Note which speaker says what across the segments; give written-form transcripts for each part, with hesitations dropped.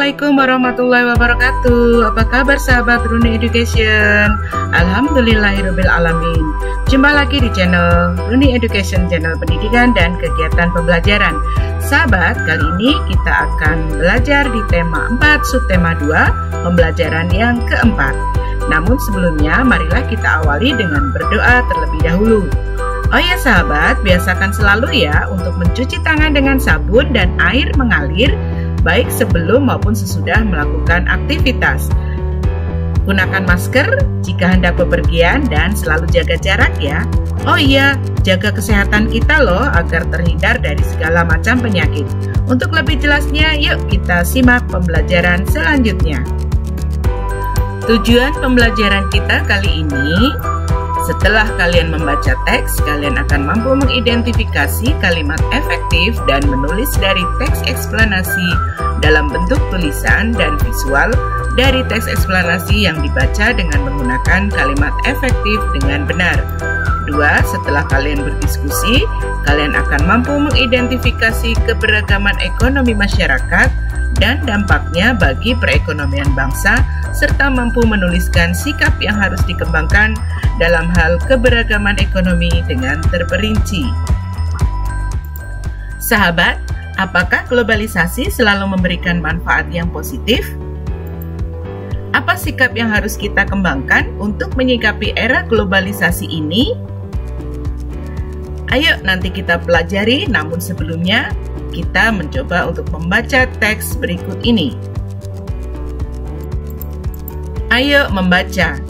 Speaker 1: Assalamualaikum warahmatullahi wabarakatuh. Apa kabar sahabat Runi Education? Alhamdulillahirrabbilalamin. Jumpa lagi di channel Runi Education, channel pendidikan dan kegiatan pembelajaran. Sahabat, kali ini kita akan belajar di tema 4 subtema 2, pembelajaran yang keempat. Namun sebelumnya marilah kita awali dengan berdoa terlebih dahulu. Oh ya sahabat, biasakan selalu ya untuk mencuci tangan dengan sabun dan air mengalir, baik sebelum maupun sesudah melakukan aktivitas. Gunakan masker jika hendak bepergian dan selalu jaga jarak ya. Oh iya, jaga kesehatan kita loh agar terhindar dari segala macam penyakit. Untuk lebih jelasnya, yuk kita simak pembelajaran selanjutnya. Tujuan pembelajaran kita kali ini, setelah kalian membaca teks, kalian akan mampu mengidentifikasi kalimat efektif dan menulis dari teks eksplanasi dalam bentuk tulisan dan visual dari teks eksplanasi yang dibaca dengan menggunakan kalimat efektif dengan benar. Kedua, setelah kalian berdiskusi, kalian akan mampu mengidentifikasi keberagaman ekonomi masyarakat dan dampaknya bagi perekonomian bangsa, serta mampu menuliskan sikap yang harus dikembangkan dalam hal keberagaman ekonomi dengan terperinci. Sahabat, apakah globalisasi selalu memberikan manfaat yang positif? Apa sikap yang harus kita kembangkan untuk menyikapi era globalisasi ini? Ayo nanti kita pelajari, namun sebelumnya kita mencoba untuk membaca teks berikut ini. Ayo membaca.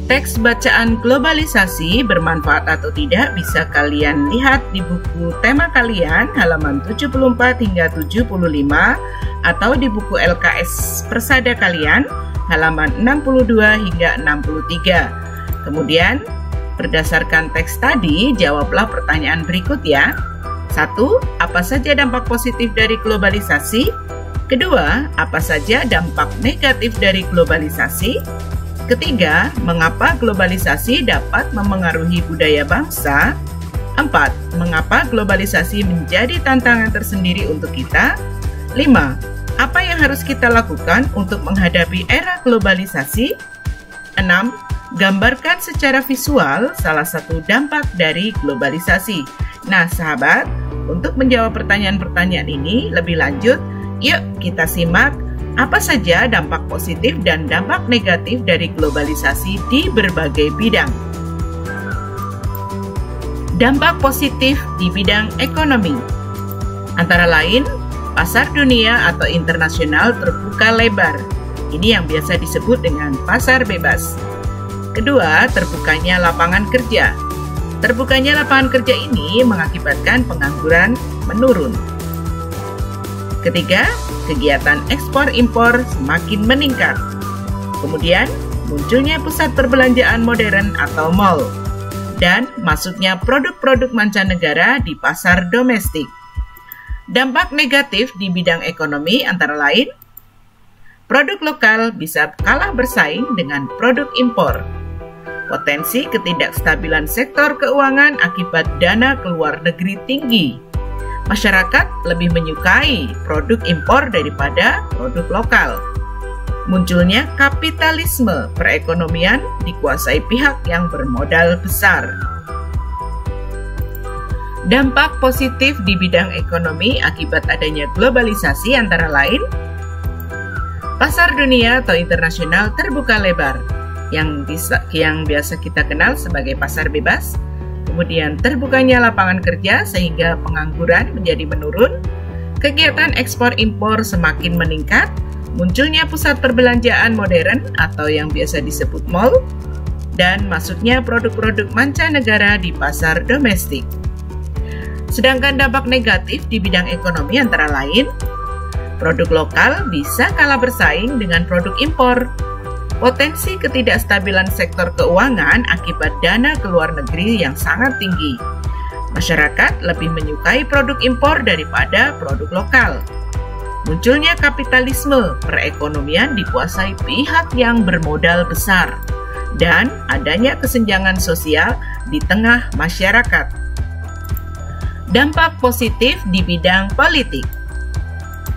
Speaker 1: Teks bacaan globalisasi bermanfaat atau tidak bisa kalian lihat di buku tema kalian halaman 74 hingga 75 atau di buku LKS Persada kalian halaman 62 hingga 63. Kemudian, berdasarkan teks tadi, jawablah pertanyaan berikut ya. 1. Apa saja dampak positif dari globalisasi? Kedua, apa saja dampak negatif dari globalisasi? Ketiga, mengapa globalisasi dapat memengaruhi budaya bangsa? 4. Mengapa globalisasi menjadi tantangan tersendiri untuk kita? 5. Apa yang harus kita lakukan untuk menghadapi era globalisasi? 6. Gambarkan secara visual salah satu dampak dari globalisasi. Nah sahabat, untuk menjawab pertanyaan-pertanyaan ini lebih lanjut, yuk kita simak apa saja dampak positif dan dampak negatif dari globalisasi di berbagai bidang. Dampak positif di bidang ekonomi antara lain, pasar dunia atau internasional terbuka lebar. Ini yang biasa disebut dengan pasar bebas. Kedua, terbukanya lapangan kerja. Terbukanya lapangan kerja ini mengakibatkan pengangguran menurun. Ketiga, kegiatan ekspor-impor semakin meningkat. Kemudian, munculnya pusat perbelanjaan modern atau mall. Dan masuknya produk-produk mancanegara di pasar domestik. Dampak negatif di bidang ekonomi antara lain, produk lokal bisa kalah bersaing dengan produk impor. Potensi ketidakstabilan sektor keuangan akibat dana keluar negeri tinggi. Masyarakat lebih menyukai produk impor daripada produk lokal. Munculnya kapitalisme perekonomian dikuasai pihak yang bermodal besar. Dampak positif di bidang ekonomi akibat adanya globalisasi antara lain, pasar dunia atau internasional terbuka lebar, yang biasa kita kenal sebagai pasar bebas. Kemudian terbukanya lapangan kerja sehingga pengangguran menjadi menurun, kegiatan ekspor-impor semakin meningkat, munculnya pusat perbelanjaan modern atau yang biasa disebut mall, dan masuknya produk-produk mancanegara di pasar domestik. Sedangkan dampak negatif di bidang ekonomi antara lain, produk lokal bisa kalah bersaing dengan produk impor. Potensi ketidakstabilan sektor keuangan akibat dana keluar negeri yang sangat tinggi. Masyarakat lebih menyukai produk impor daripada produk lokal. Munculnya kapitalisme perekonomian dikuasai pihak yang bermodal besar. Dan adanya kesenjangan sosial di tengah masyarakat. Dampak positif di bidang politik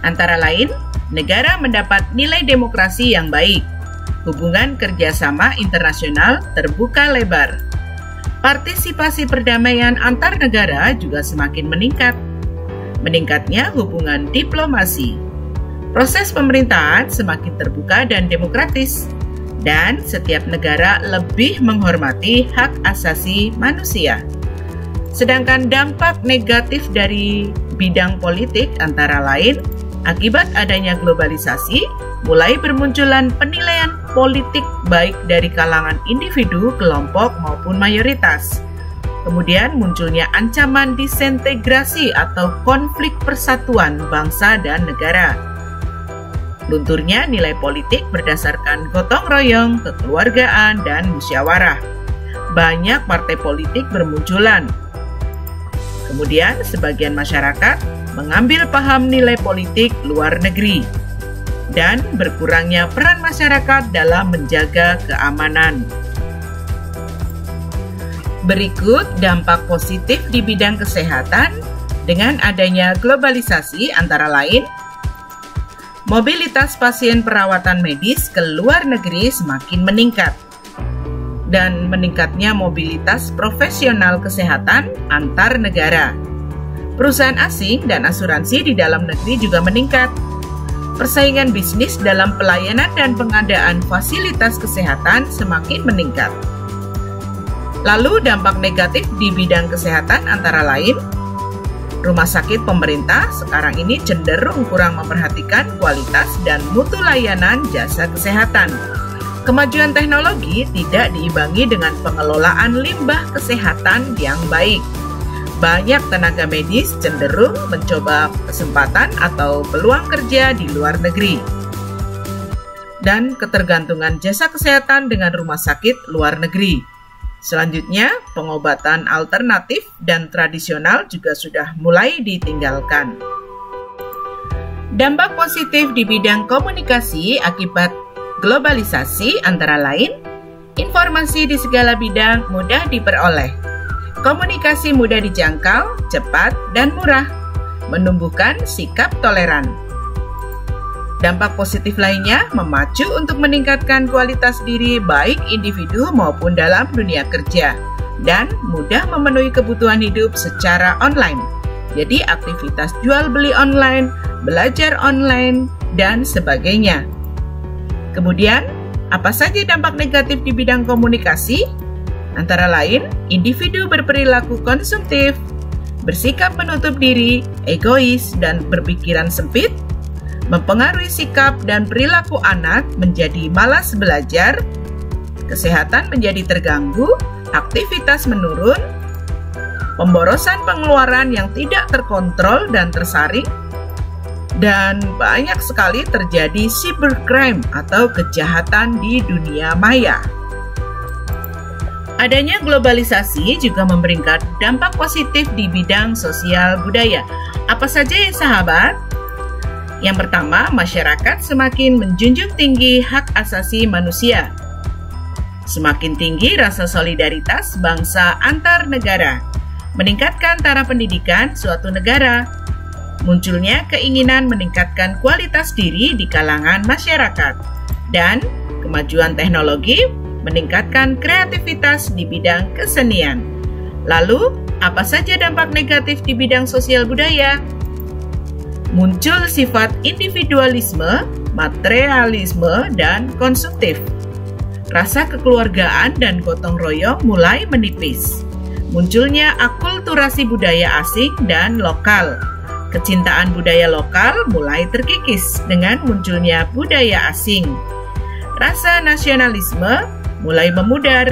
Speaker 1: antara lain negara mendapat nilai demokrasi yang baik. Hubungan kerjasama internasional terbuka lebar. Partisipasi perdamaian antar negara juga semakin meningkat. Meningkatnya hubungan diplomasi. Proses pemerintahan semakin terbuka dan demokratis. Dan setiap negara lebih menghormati hak asasi manusia. Sedangkan dampak negatif dari bidang politik antara lain, akibat adanya globalisasi, mulai bermunculan penilaian politik baik dari kalangan individu, kelompok, maupun mayoritas. Kemudian munculnya ancaman disintegrasi atau konflik persatuan bangsa dan negara. Lunturnya nilai politik berdasarkan gotong royong, kekeluargaan, dan musyawarah. Banyak partai politik bermunculan. Kemudian sebagian masyarakat mengambil paham nilai politik luar negeri. Dan berkurangnya peran masyarakat dalam menjaga keamanan. Berikut dampak positif di bidang kesehatan dengan adanya globalisasi antara lain, mobilitas pasien perawatan medis ke luar negeri semakin meningkat, dan meningkatnya mobilitas profesional kesehatan antar negara. Perusahaan asing dan asuransi di dalam negeri juga meningkat. Persaingan bisnis dalam pelayanan dan pengadaan fasilitas kesehatan semakin meningkat. Lalu dampak negatif di bidang kesehatan antara lain, rumah sakit pemerintah sekarang ini cenderung kurang memperhatikan kualitas dan mutu layanan jasa kesehatan. Kemajuan teknologi tidak diimbangi dengan pengelolaan limbah kesehatan yang baik. Banyak tenaga medis cenderung mencoba kesempatan atau peluang kerja di luar negeri. Dan ketergantungan jasa kesehatan dengan rumah sakit luar negeri. Selanjutnya, pengobatan alternatif dan tradisional juga sudah mulai ditinggalkan. Dampak positif di bidang komunikasi akibat globalisasi antara lain, informasi di segala bidang mudah diperoleh. Komunikasi mudah dijangkau, cepat, dan murah, menumbuhkan sikap toleran. Dampak positif lainnya memacu untuk meningkatkan kualitas diri baik individu maupun dalam dunia kerja dan mudah memenuhi kebutuhan hidup secara online. Jadi aktivitas jual beli online, belajar online, dan sebagainya. Kemudian, apa saja dampak negatif di bidang komunikasi? Antara lain, individu berperilaku konsumtif, bersikap menutup diri, egois, dan berpikiran sempit, mempengaruhi sikap dan perilaku anak menjadi malas belajar, kesehatan menjadi terganggu, aktivitas menurun, pemborosan pengeluaran yang tidak terkontrol dan tersaring, dan banyak sekali terjadi cybercrime atau kejahatan di dunia maya. Adanya globalisasi juga memberikan dampak positif di bidang sosial budaya. Apa saja ya sahabat? Yang pertama, masyarakat semakin menjunjung tinggi hak asasi manusia. Semakin tinggi rasa solidaritas bangsa antar negara. Meningkatkan taraf pendidikan suatu negara. Munculnya keinginan meningkatkan kualitas diri di kalangan masyarakat. Dan kemajuan teknologi meningkatkan kreativitas di bidang kesenian. Lalu, apa saja dampak negatif di bidang sosial budaya? Muncul sifat individualisme, materialisme, dan konsumtif. Rasa kekeluargaan dan gotong royong mulai menipis. Munculnya akulturasi budaya asing dan lokal. Kecintaan budaya lokal mulai terkikis dengan munculnya budaya asing. Rasa nasionalisme mulai memudar.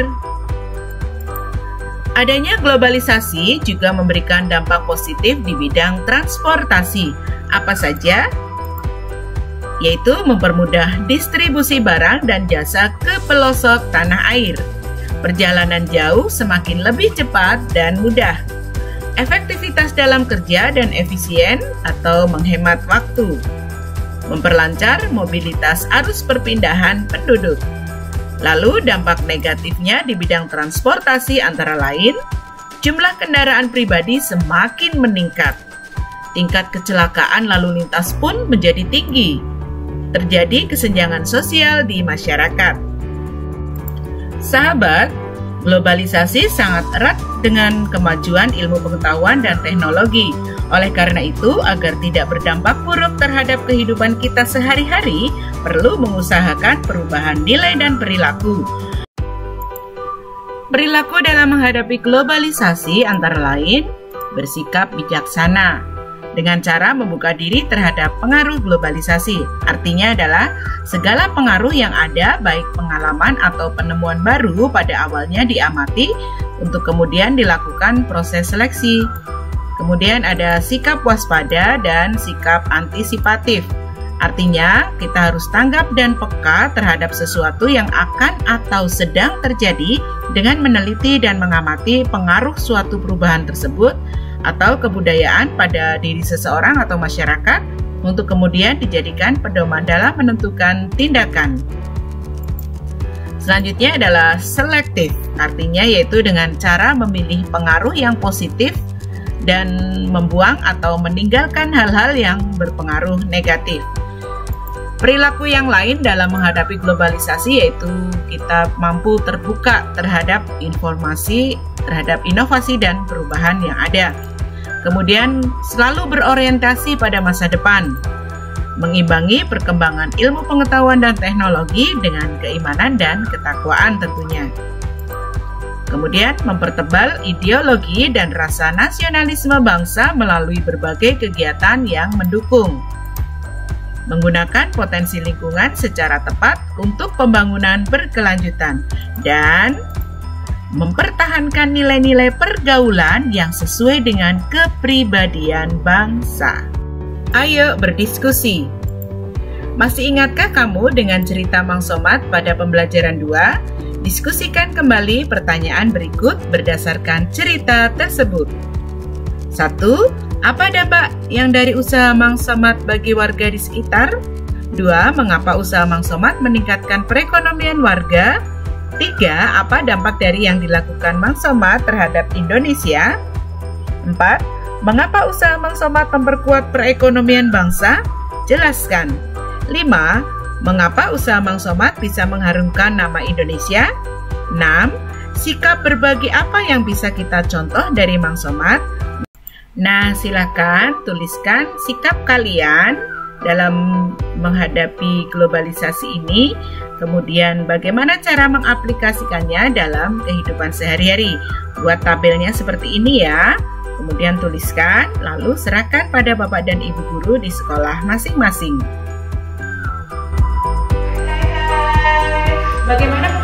Speaker 1: Adanya globalisasi juga memberikan dampak positif di bidang transportasi. Apa saja? Yaitu mempermudah distribusi barang dan jasa ke pelosok tanah air. Perjalanan jauh semakin lebih cepat dan mudah. Efektivitas dalam kerja dan efisien atau menghemat waktu. Memperlancar mobilitas arus perpindahan penduduk. Lalu dampak negatifnya di bidang transportasi antara lain, jumlah kendaraan pribadi semakin meningkat. Tingkat kecelakaan lalu lintas pun menjadi tinggi. terjadi kesenjangan sosial di masyarakat. Sahabat, globalisasi sangat erat dengan kemajuan ilmu pengetahuan dan teknologi. Oleh karena itu, agar tidak berdampak buruk terhadap kehidupan kita sehari-hari, perlu mengusahakan perubahan nilai dan perilaku. Perilaku dalam menghadapi globalisasi antara lain bersikap bijaksana dengan cara membuka diri terhadap pengaruh globalisasi. Artinya adalah segala pengaruh yang ada, baik pengalaman atau penemuan baru, pada awalnya diamati untuk kemudian dilakukan proses seleksi. Kemudian ada sikap waspada dan sikap antisipatif. Artinya, kita harus tanggap dan peka terhadap sesuatu yang akan atau sedang terjadi dengan meneliti dan mengamati pengaruh suatu perubahan tersebut atau kebudayaan pada diri seseorang atau masyarakat untuk kemudian dijadikan pedoman dalam menentukan tindakan. Selanjutnya adalah selektif, artinya yaitu dengan cara memilih pengaruh yang positif dan membuang atau meninggalkan hal-hal yang berpengaruh negatif. Perilaku yang lain dalam menghadapi globalisasi yaitu kita mampu terbuka terhadap informasi, terhadap inovasi dan perubahan yang ada. Kemudian selalu berorientasi pada masa depan, mengimbangi perkembangan ilmu pengetahuan dan teknologi dengan keimanan dan ketakwaan tentunya. Kemudian mempertebal ideologi dan rasa nasionalisme bangsa melalui berbagai kegiatan yang mendukung. Menggunakan potensi lingkungan secara tepat untuk pembangunan berkelanjutan dan mempertahankan nilai-nilai pergaulan yang sesuai dengan kepribadian bangsa. Ayo berdiskusi. Masih ingatkah kamu dengan cerita Mang Somad pada pembelajaran 2? Diskusikan kembali pertanyaan berikut berdasarkan cerita tersebut. 1. Apa dampak yang dari usaha Mang Somad bagi warga di sekitar? 2. Mengapa usaha Mang Somad meningkatkan perekonomian warga? 3. Apa dampak dari yang dilakukan Mang Somad terhadap Indonesia? 4. Mengapa usaha Mang Somad memperkuat perekonomian bangsa? Jelaskan. 5. Mengapa usaha Mang Somad bisa mengharumkan nama Indonesia? 6. Sikap berbagi apa yang bisa kita contoh dari Mang Somad? Nah, silakan tuliskan sikap kalian dalam menghadapi globalisasi ini, kemudian bagaimana cara mengaplikasikannya dalam kehidupan sehari-hari. Buat tabelnya seperti ini ya, kemudian tuliskan, lalu serahkan pada Bapak dan Ibu guru di sekolah masing-masing. Bagaimana